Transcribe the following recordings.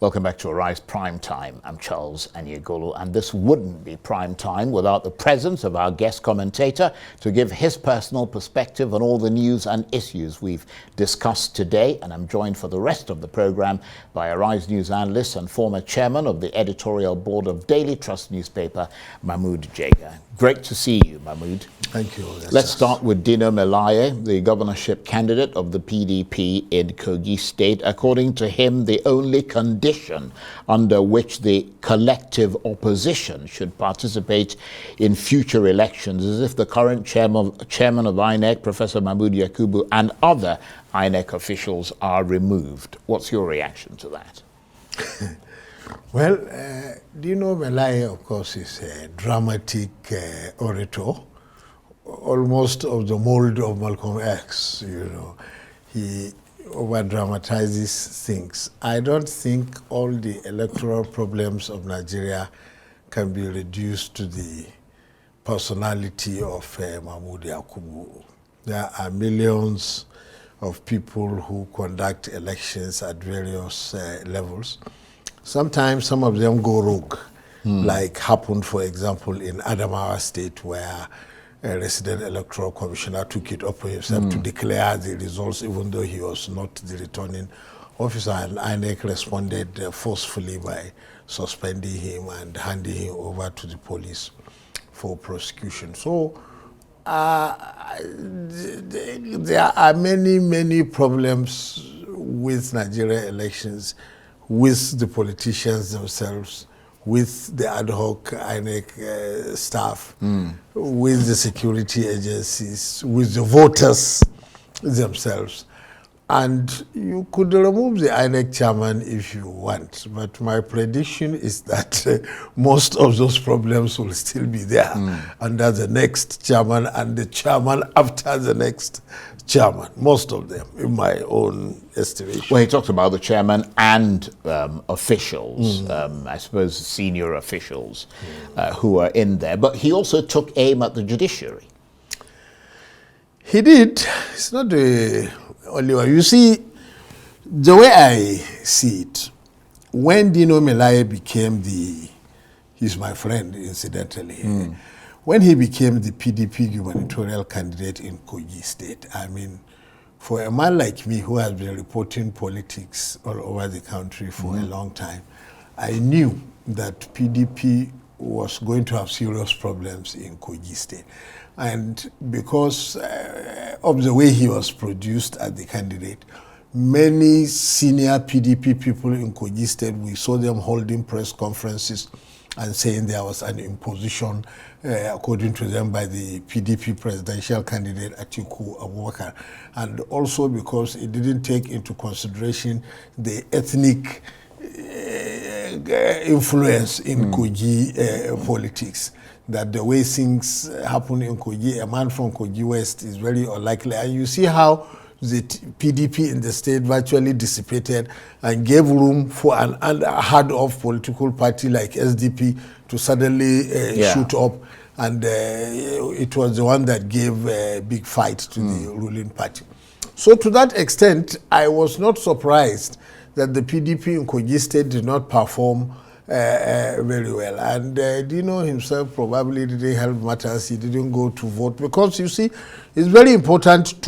Welcome back to Arise Prime Time. I'm Charles Anyegolo, and this wouldn't be Prime Time without the presence of our guest commentator to give his personal perspective on all the news and issues we've discussed today. And I'm joined for the rest of the program by Arise News analyst and former chairman of the editorial board of Daily Trust newspaper, Mahmud Jega. Great to see you, Mahmud. Thank you. Let's start with Dino, the governorship candidate of the PDP in Kogi State. According to him, the only condition under which the collective opposition should participate in future elections is if the current chairman of INEC, Professor Mahmud Yakubu, and other INEC officials are removed. What's your reaction to that? Well, Dino Melaye, of course, is a dramatic orator, almost of the mold of Malcolm X, He over-dramatizes things. I don't think all the electoral problems of Nigeria can be reduced to the personality of Mahmud Yakubu. There are millions of people who conduct elections at various levels. Sometimes some of them go rogue, like happened, for example, in Adamawa State, where a resident electoral commissioner took it upon himself to declare the results, even though he was not the returning officer, and INEC responded forcefully by suspending him and handing him over to the police for prosecution. So there are many problems with Nigeria elections, with the politicians themselves, with the ad hoc INEC staff, with the security agencies, with the voters themselves. And you could remove the INEC chairman if you want, but my prediction is that most of those problems will still be there under the next chairman and the chairman after the next chairman, most of them, in my own estimation. Well, he talked about the chairman and officials, I suppose senior officials who are in there, but he also took aim at the judiciary. He did. It's not the only one. You see, the way I see it, when Dino Melaye became he's my friend, incidentally, when he became the PDP gubernatorial candidate in Kogi State, I mean, for a man like me who has been reporting politics all over the country for a long time, I knew that PDP was going to have serious problems in Kogi State. And because of the way he was produced as the candidate, many senior PDP people in Kogi State, we saw them holding press conferences and saying there was an imposition, according to them, by the PDP presidential candidate Atiku Abubakar. And also because it didn't take into consideration the ethnic influence in Kogi politics. That the way things happen in Kogi, a man from Kogi West is very unlikely. And you see how the PDP in the state virtually dissipated and gave room for an unheard-of political party like SDP to suddenly shoot up. And it was the one that gave a big fight to the ruling party. So to that extent, I was not surprised that the PDP in Kogi State did not perform very well. And Dino himself probably didn't help matters. He didn't go to vote because, you see, it's very important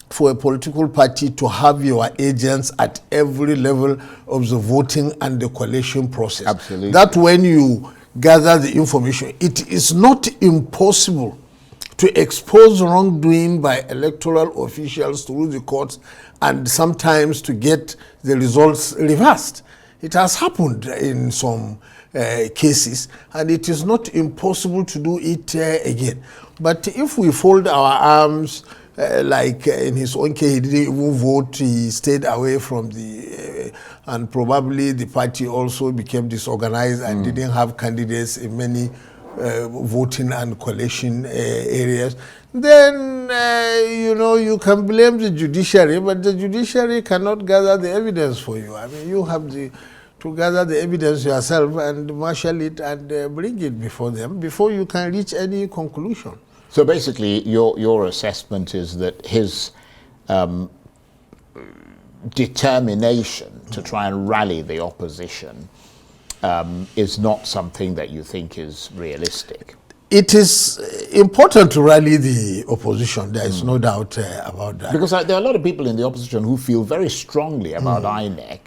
for a political party to have your agents at every level of the voting and the collation process. Absolutely. That when you gather the information, it is not impossible to expose wrongdoing by electoral officials through the courts and sometimes to get the results reversed. It has happened in some cases, and it is not impossible to do it again. But if we fold our arms, like in his own case, he didn't even vote, he stayed away from and probably the party also became disorganized and didn't have candidates in many voting and collation areas, then, you can blame the judiciary, but the judiciary cannot gather the evidence for you. I mean, you have to gather the evidence yourself and marshal it and bring it before them before you can reach any conclusion. So basically, your assessment is that his determination to try and rally the opposition is not something that you think is realistic? It is important to rally the opposition. There is no doubt about that. Because there are a lot of people in the opposition who feel very strongly about INEC.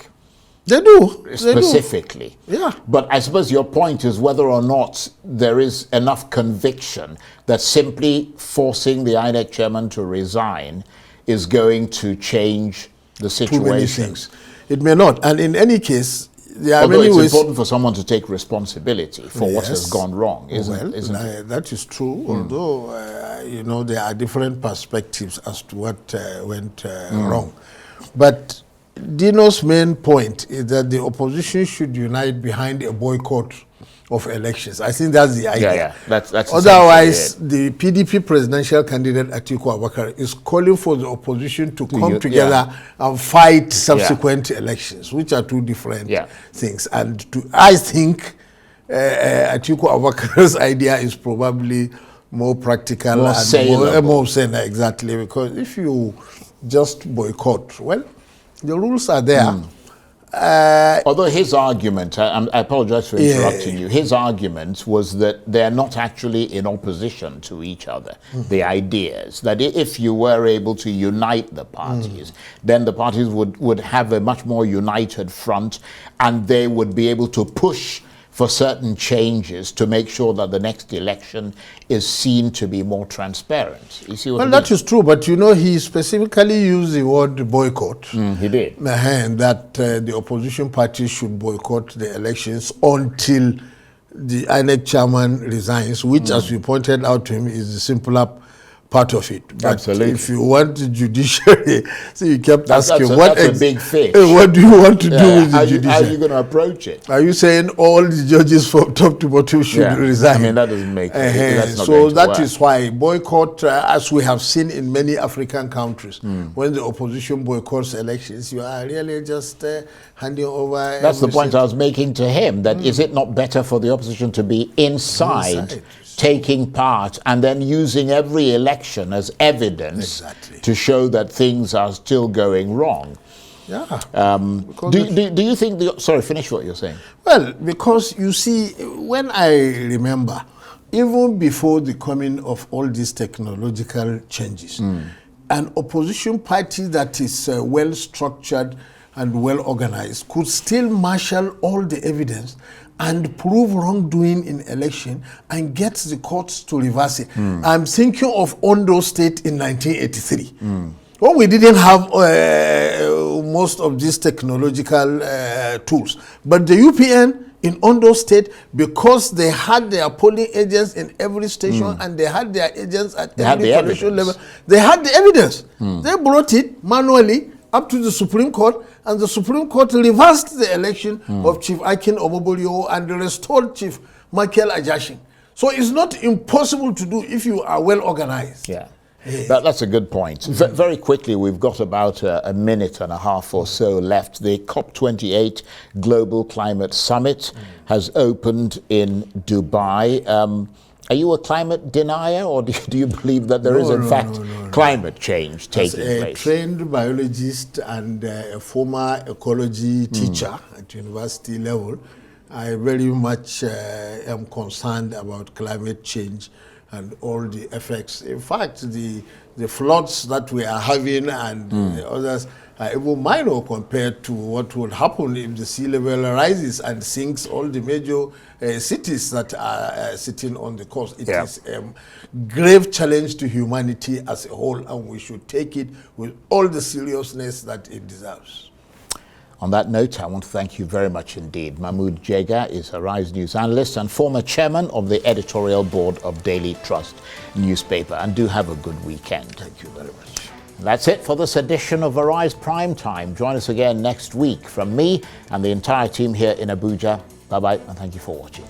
They do. Specifically. They do. Yeah. But I suppose your point is whether or not there is enough conviction that simply forcing the INEC chairman to resign is going to change the situation. Too many things. It may not. And in any case, there are although many it's ways. important for someone to take responsibility for what has gone wrong, isn't it? That is true. Although you know, there are different perspectives as to what went wrong. But Dino's main point is that the opposition should unite behind a boycott of elections. I think that's the idea. Yeah. That's otherwise, the PDP presidential candidate Atiku Abubakar is calling for the opposition to come together and fight subsequent elections, which are two different things. And I think Atiku Abubakar's idea is probably more practical and more sane, exactly. Because if you just boycott, well, the rules are there. Although his argument, I apologize for interrupting you, his argument was that they're not actually in opposition to each other, the ideas. That if you were able to unite the parties, then the parties would have a much more united front, and they would be able to push for certain changes to make sure that the next election is seen to be more transparent. You see what I mean? That is true, but you know, he specifically used the word boycott. He did. And that the opposition parties should boycott the elections until the INEC chairman resigns, which, as we pointed out to him, is the simpler part of it. But absolutely. If you want the judiciary, so you kept asking, that's a big fish. What do you want to do with the judiciary? How are you going to approach it? Are you saying all the judges from top to bottom should resign? I mean, that doesn't make sense. So that is why boycott, as we have seen in many African countries, when the opposition boycotts elections, you are really just handing over. That's the point I was making to him, that is it not better for the opposition to be inside taking part and then using every election as evidence to show that things are still going wrong? Do you think sorry, finish what you're saying. Well, because you see, when I remember, even before the coming of all these technological changes, an opposition party that is well structured and well organized could still marshal all the evidence and prove wrongdoing in election and get the courts to reverse it. I'm thinking of Ondo State in 1983. When we didn't have most of these technological tools. But the UPN in Ondo State, because they had their polling agents in every station and they had their agents at every provincial level, they had the evidence. They brought it manually up to the Supreme Court, and the Supreme Court reversed the election of Chief Akin Omobolio and restored Chief Michael Ajashin. So it's not impossible to do if you are well organized. That's a good point. Very quickly, we've got about a minute and a half or so left. The COP28 Global Climate Summit has opened in Dubai. Are you a climate denier, or do you believe that there is in fact climate change taking place? As a trained biologist and a former ecology teacher at university level, I very much am concerned about climate change and all the effects. In fact, the floods that we are having and the others are even minor compared to what will happen if the sea level rises and sinks all the major cities that are sitting on the coast. It is a grave challenge to humanity as a whole, and we should take it with all the seriousness that it deserves. On that note, I want to thank you very much indeed. Mahmud Jega is a Rise News analyst and former chairman of the editorial board of Daily Trust newspaper. And do have a good weekend. Thank you very much. That's it for this edition of Arise Prime Time. Join us again next week. From me and the entire team here in Abuja, bye-bye and thank you for watching.